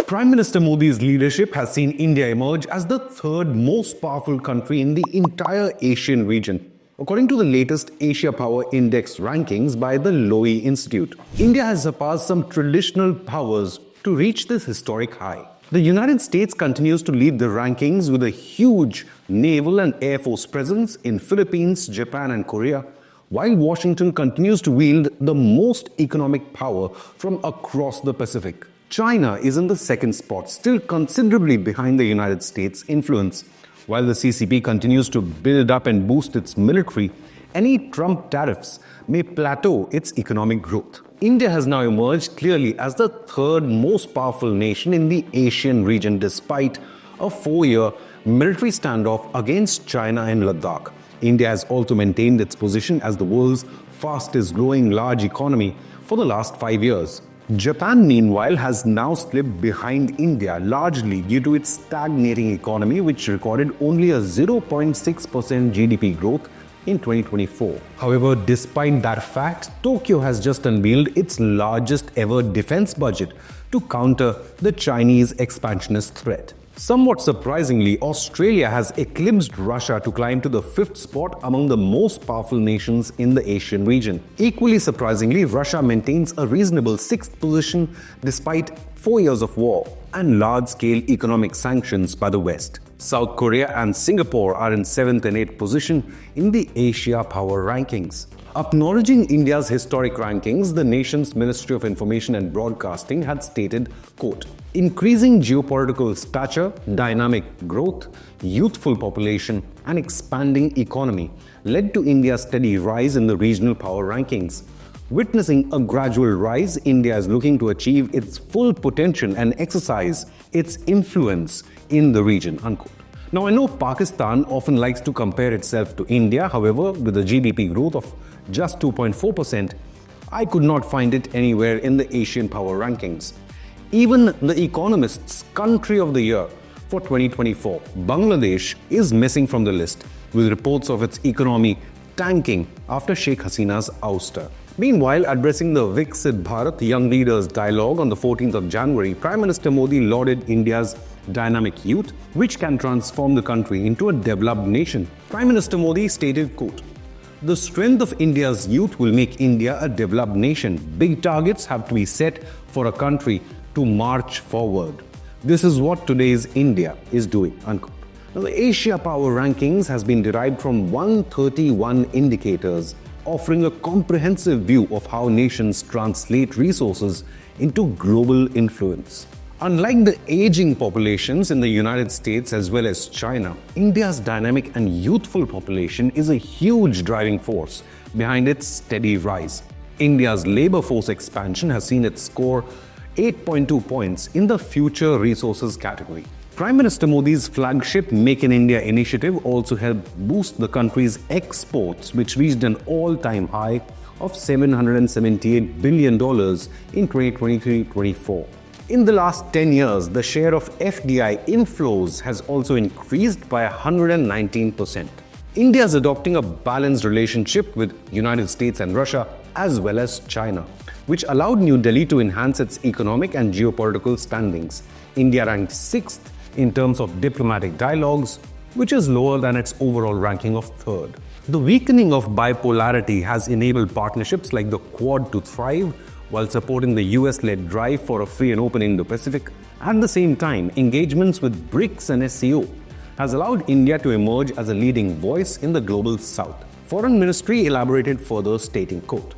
Prime Minister Modi's leadership has seen India emerge as the third most powerful country in the entire Asian region, according to the latest Asia Power Index rankings by the Lowy Institute. India has surpassed some traditional powers to reach this historic high. The United States continues to lead the rankings with a huge naval and air force presence in Philippines, Japan and Korea, while Washington continues to wield the most economic power from across the Pacific. China is in the second spot, still considerably behind the United States' influence. While the CCP continues to build up and boost its military, any Trump tariffs may plateau its economic growth. India has now emerged clearly as the third most powerful nation in the Asian region despite a 4-year military standoff against China in Ladakh. India has also maintained its position as the world's fastest growing large economy for the last 5 years. Japan, meanwhile, has now slipped behind India largely due to its stagnating economy, which recorded only a 0.6% GDP growth in 2024. However, despite that fact, Tokyo has just unveiled its largest ever defense budget to counter the Chinese expansionist threat. Somewhat surprisingly, Australia has eclipsed Russia to climb to the 5th spot among the most powerful nations in the Asian region. Equally surprisingly, Russia maintains a reasonable 6th position despite 4 years of war and large-scale economic sanctions by the West. South Korea and Singapore are in 7th and 8th position in the Asia Power rankings. Acknowledging India's historic rankings, the nation's Ministry of Information and Broadcasting had stated, quote, "Increasing geopolitical stature, dynamic growth, youthful population, and expanding economy led to India's steady rise in the regional power rankings. Witnessing a gradual rise, India is looking to achieve its full potential and exercise its influence in the region," unquote. Now, I know Pakistan often likes to compare itself to India. However, with a GDP growth of just 2.4%, I could not find it anywhere in the Asian power rankings. Even The Economist's Country of the Year for 2024, Bangladesh, is missing from the list, with reports of its economy tanking after Sheikh Hasina's ouster. Meanwhile, addressing the Viksit Bharat Young Leaders Dialogue on the 14th of January, Prime Minister Modi lauded India's dynamic youth, which can transform the country into a developed nation. Prime Minister Modi stated, quote, "The strength of India's youth will make India a developed nation. Big targets have to be set for a country to march forward. This is what today's India is doing," unquote. Now, the Asia Power Rankings has been derived from 131 indicators, offering a comprehensive view of how nations translate resources into global influence. Unlike the aging populations in the United States as well as China, India's dynamic and youthful population is a huge driving force behind its steady rise. India's labor force expansion has seen it score 8.2 points in the future resources category. Prime Minister Modi's flagship Make in India initiative also helped boost the country's exports, which reached an all-time high of $778 billion in 2023-24. In the last 10 years, the share of FDI inflows has also increased by 119%. India is adopting a balanced relationship with United States and Russia as well as China, which allowed New Delhi to enhance its economic and geopolitical standings. India ranked 6th in terms of diplomatic dialogues, which is lower than its overall ranking of 3rd. The weakening of bipolarity has enabled partnerships like the Quad to thrive, while supporting the US-led drive for a free and open Indo-Pacific. At the same time, engagements with BRICS and SCO has allowed India to emerge as a leading voice in the global south. Foreign Ministry elaborated further, stating, quote,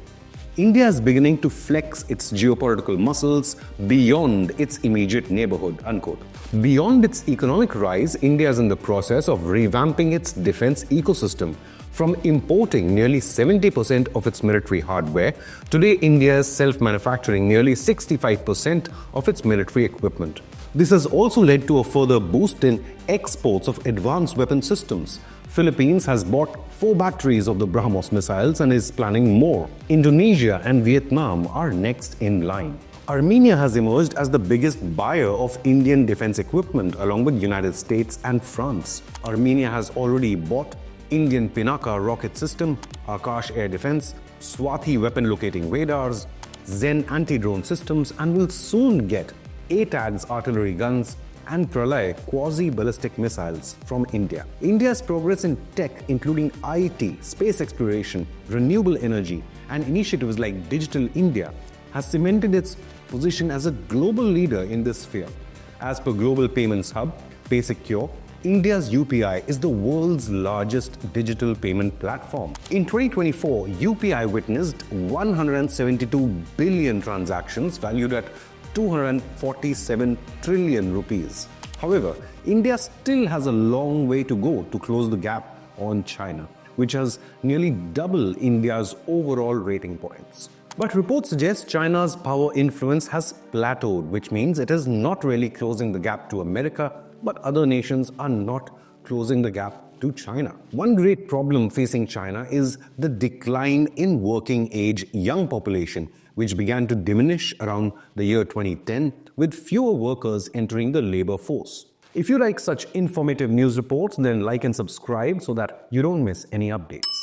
"India is beginning to flex its geopolitical muscles beyond its immediate neighborhood," unquote. Beyond its economic rise, India is in the process of revamping its defense ecosystem. From importing nearly 70% of its military hardware, today India is self-manufacturing nearly 65% of its military equipment. This has also led to a further boost in exports of advanced weapon systems. Philippines has bought 4 batteries of the BrahMos missiles and is planning more. Indonesia and Vietnam are next in line. Armenia has emerged as the biggest buyer of Indian defense equipment along with United States and France. Armenia has already bought Indian Pinaka rocket system, Akash air defense, Swathi weapon locating radars, Zen anti-drone systems, and will soon get ATAGS artillery guns, and Pralay quasi-ballistic missiles from India. India's progress in tech, including IT, space exploration, renewable energy, and initiatives like Digital India, has cemented its position as a global leader in this sphere. As per Global Payments Hub, PaySecure, India's UPI is the world's largest digital payment platform. In 2024, UPI witnessed 172 billion transactions valued at 247 trillion rupees. However, India still has a long way to go to close the gap on China, which has nearly double India's overall rating points. But reports suggest China's power influence has plateaued, which means it is not really closing the gap to America, but other nations are not closing the gap to China. One great problem facing China is the decline in working age young population, which began to diminish around the year 2010 with fewer workers entering the labor force. If you like such informative news reports, then like and subscribe so that you don't miss any updates.